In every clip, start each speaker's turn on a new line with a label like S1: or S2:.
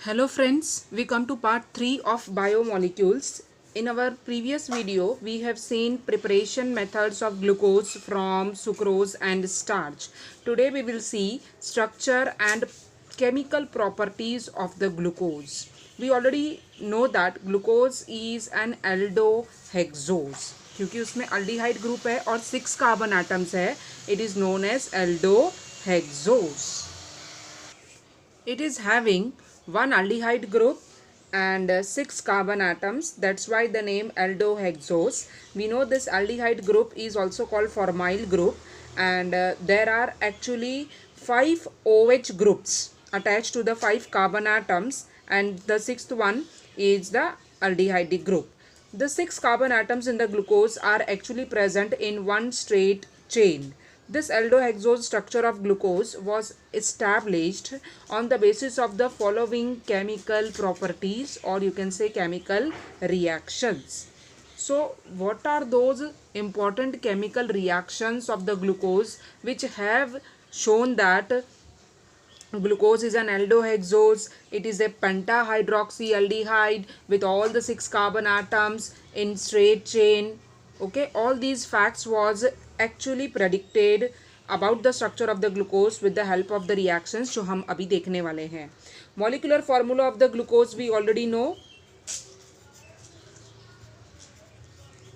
S1: Hello friends, we come to part 3 of biomolecules. In our previous video, we have seen preparation methods of glucose from sucrose and starch. Today we will see structure and chemical properties of the glucose. We already know that glucose is an aldohexose. क्योंकि उसमें aldehyde group है और 6 carbon atoms है, it is known as aldohexose. It is having one aldehyde group and 6 carbon atoms. That's why the name aldohexose. We know this aldehyde group is also called formyl group, and there are actually 5 OH groups attached to the 5 carbon atoms, and the sixth one is the aldehyde group. The 6 carbon atoms in the glucose are actually present in one straight chain. This aldohexose structure of glucose was established on the basis of the following chemical properties, or you can say chemical reactions. So what are those important chemical reactions of the glucose which have shown that glucose is an aldohexose? It is a pentahydroxyaldehyde with all the 6 carbon atoms in straight chain. Okay, all these facts was actually predicted about the structure of the glucose with the help of the reactions जो हम अभी देखने वाले हैं. Molecular formula of the glucose we already know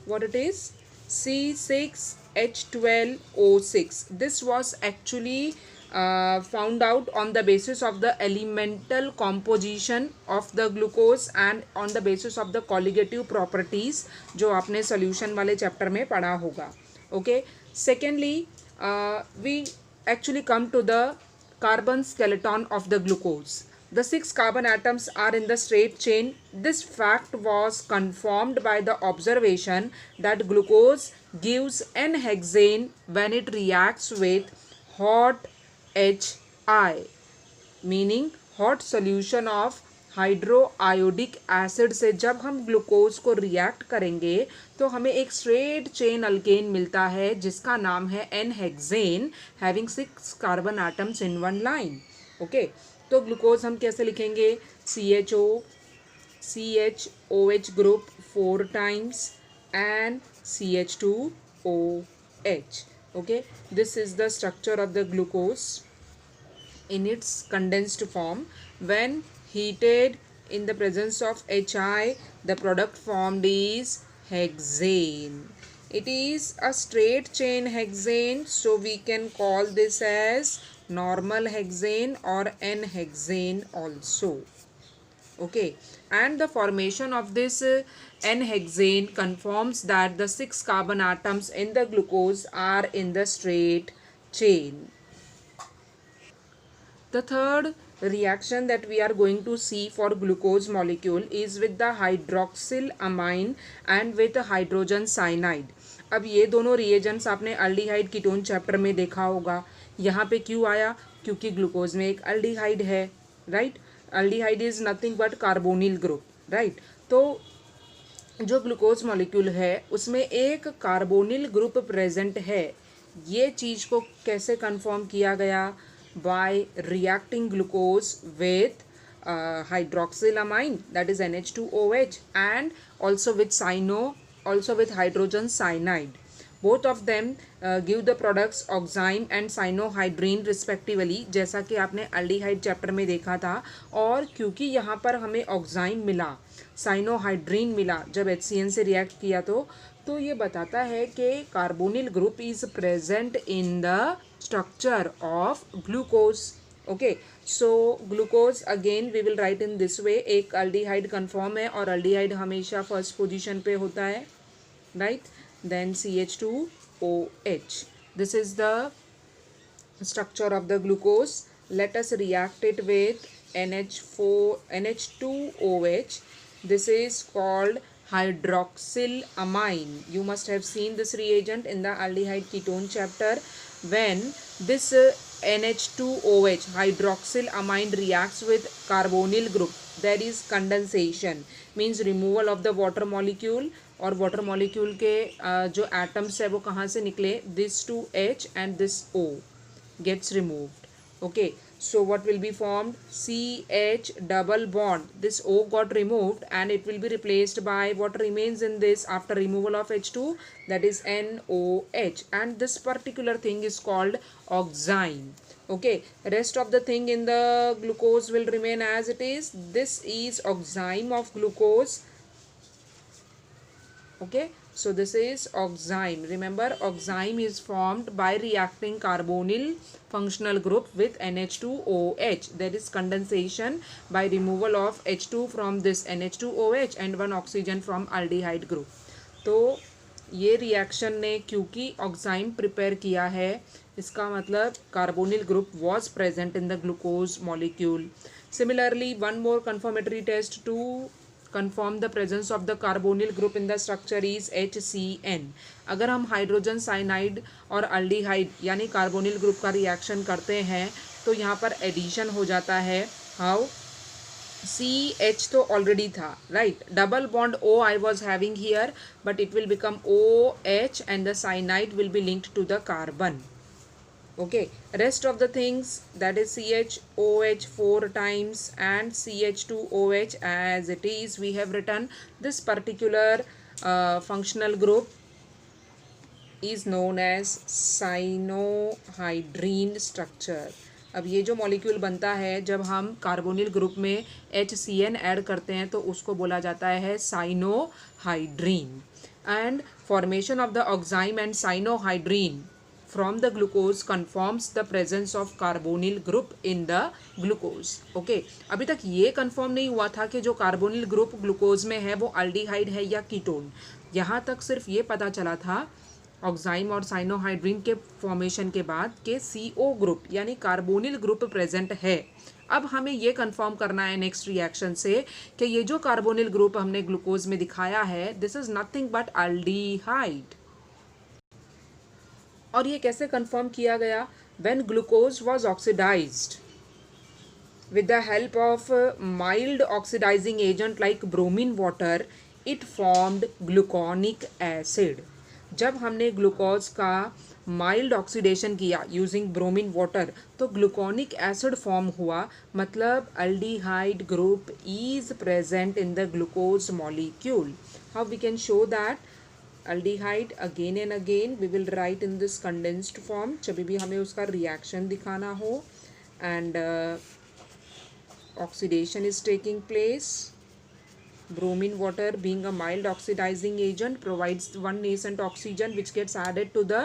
S1: what it is. C6H12O6. This was actually found out on the basis of the elemental composition of the glucose and on the basis of the colligative properties जो आपने solution वाले chapter में पढ़ा होगा. Okay. Secondly, we actually come to the carbon skeleton of the glucose. The 6 carbon atoms are in the straight chain. This fact was confirmed by the observation that glucose gives N-hexane when it reacts with hot HI, meaning hot solution of hydroiodic acid से जब हम glucose को react करेंगे तो हमें एक straight chain alkane मिलता है जिसका नाम है n hexane having 6 carbon atoms in one line. Okay, तो ग्लूकोज हम कैसे लिखेंगे? CHOH group 4 times and CH2OH. Okay, this is the structure of the glucose in its condensed form. When heated in the presence of HI, the product formed is hexane. It is a straight chain hexane, so we can call this as normal hexane or N-hexane also. Okay, and the formation of this N-hexane confirms that the 6 carbon atoms in the glucose are in the straight chain. The third reaction that we are going to see for glucose molecule is with the hydroxyl amine and with hydrogen cyanide. अब ये दोनों reagents आपने aldehyde ketone chapter में देखा होगा. यहाँ पे क्यों आया? क्योंकि ग्लूकोज में एक aldehyde है, right? Aldehyde is nothing but carbonyl group, right? तो जो ग्लूकोज मॉलिक्यूल है उसमें एक कार्बोनिल ग्रुप प्रेजेंट है. ये चीज़ को कैसे कंफर्म किया गया? by reacting glucose with hydroxylamine, that is NH2OH, and also with hydrogen cyanide. Both of them give the products oxime and cyanohydrine respectively, जैसा कि आपने aldehyde chapter में देखा था. और क्योंकि यहाँ पर हमें oxime मिला, cyanohydrine मिला जब HCN से react किया तो ये बताता है कि carbonyl group is present in the structure of glucose. Okay, so glucose again we will write in this way. एक अल्डिहाइड कन्फर्म है और अल्डिहाइड हमेशा फर्स्ट पोजीशन पे होता है, right? Then CH2OH. This is the structure of the glucose. Let us react it with NH2OH. This is called hydroxyl amine. You must have seen this reagent in the aldehyde ketone chapter. When this NH2OH hydroxyl amine reacts with carbonyl group, there is condensation, means removal of the water molecule. और water molecule के जो atoms है वो कहाँ से निकले? This 2H and this O gets removed. Okay, So what will be formed? CH double bond. This O got removed and it will be replaced by what remains in this after removal of H2, that is NOH, and this particular thing is called oxime. Okay, rest of the thing in the glucose will remain as it is. This is oxime of glucose. Okay, so this is oxime. Remember, oxime is formed by reacting carbonyl functional group with NH2OH. There is condensation by removal of H2 from this NH2OH and one oxygen from aldehyde group. तो ये reaction ने क्योंकि oxime prepare किया है, इसका मतलब carbonyl group was present in the glucose molecule. Similarly one more confirmatory test to confirm the presence of the carbonyl group in the structure is HCN. अगर हम हाइड्रोजन साइनाइड और aldehyde यानी carbonyl group का reaction करते हैं तो यहाँ पर एडिशन हो जाता है. हाउ? CH तो ऑलरेडी था, right. Double bond O I was having here, but it will become OH and the cyanide will be linked to the carbon. Okay, rest of the things, that is CHOH 4 times and CH2OH as it is, we have written. This particular functional group is known as cyanohydrine structure. अब ये जो molecule बनता है जब हम carbonyl group में HCN add करते हैं तो उसको बोला जाता है cyanohydrin. And formation of the oxime and cyanohydrin from the glucose confirms the presence of carbonyl group in the glucose. Okay, अभी तक ये कंफर्म नहीं हुआ था कि जो कार्बोनिल ग्रुप ग्लूकोज में है वो अल्डिहाइड है या कीटोन. यहाँ तक सिर्फ ये पता चला था ऑक्साइम और साइनोहाइड्रीन के फॉर्मेशन के बाद कि CO ग्रुप यानी कार्बोनिल ग्रुप प्रेजेंट है. अब हमें ये कंफर्म करना है नेक्स्ट रिएक्शन से कि ये जो कार्बोनिल ग्रुप हमने ग्लूकोज में दिखाया है, this is nothing but aldehyde. और ये कैसे कंफर्म किया गया? When glucose was oxidized with the help of mild oxidizing agent like bromine water, it formed gluconic acid. जब हमने ग्लूकोज का माइल्ड ऑक्सीडेशन किया यूजिंग ब्रोमीन वाटर तो ग्लूकोनिक एसिड फॉर्म हुआ. मतलब aldehyde group is present in the glucose molecule. How we can show that? Aldehyde again and again we will write in this condensed form जब भी हमें उसका reaction दिखाना हो. And oxidation is taking place. Bromine water being a mild oxidizing agent provides one nascent oxygen which gets added to the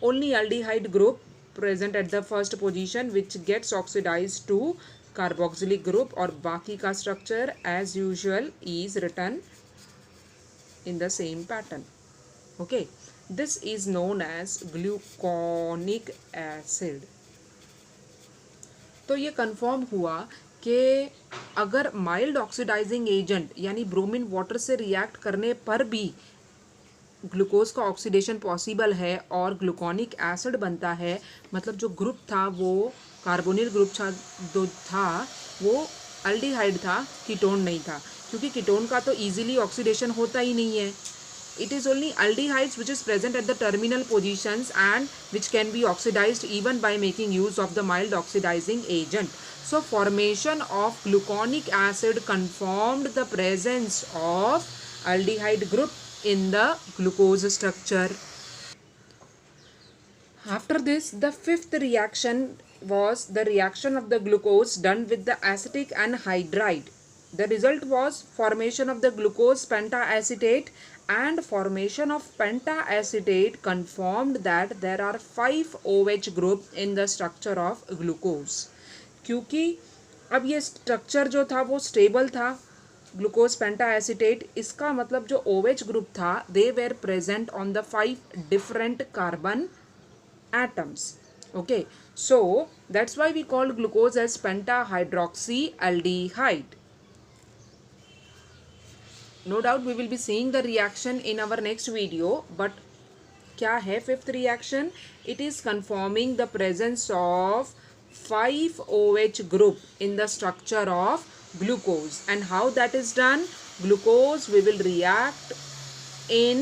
S1: only aldehyde group present at the first position, which gets oxidized to carboxylic group. और बाकी का structure as usual is written in the same pattern. Okay, this is known as gluconic acid. तो ये confirm हुआ कि अगर mild oxidizing agent यानी bromine water से रिएक्ट करने पर भी ग्लूकोज का ऑक्सीडेशन पॉसिबल है और ग्लूकोनिक एसिड बनता है, मतलब जो ग्रुप था वो कार्बोनिल ग्रुप था वो अल्डिहाइड था, कीटोन नहीं था. क्योंकि कीटोन का तो इजीली ऑक्सीडेशन होता ही नहीं है. It is only aldehydes which is present at the terminal positions and which can be oxidized even by making use of the mild oxidizing agent. So formation of gluconic acid confirmed the presence of aldehyde group in the glucose structure. After this, the fifth reaction was the reaction of the glucose done with the acetic anhydride. The result was formation of the glucose pentacetate, and formation of pentacetate confirmed that there are 5 OH group in the structure of glucose. क्योंकि अब ये structure जो था वो stable था glucose पेंटाएसिटेट, इसका मतलब जो OH ग्रुप था they were present on the 5 different carbon atoms. Okay, so that's why we call glucose as pentahydroxyaldehyde. No doubt we will be seeing the reaction in our next video, but क्या है fifth reaction? It is confirming the presence of 5 OH group in the structure of glucose. And how that is done? Glucose we will react in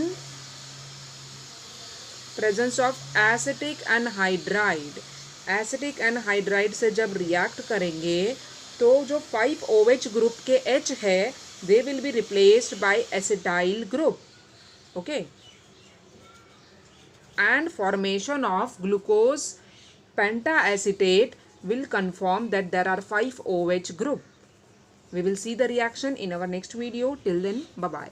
S1: presence of acetic anhydride. Acetic anhydride से जब react करेंगे तो जो 5OH group के H है they will be replaced by acetyl group. Okay, and formation of glucose pentacetate will confirm that there are 5OH group. We will see the reaction in our next video. Till then, bye bye.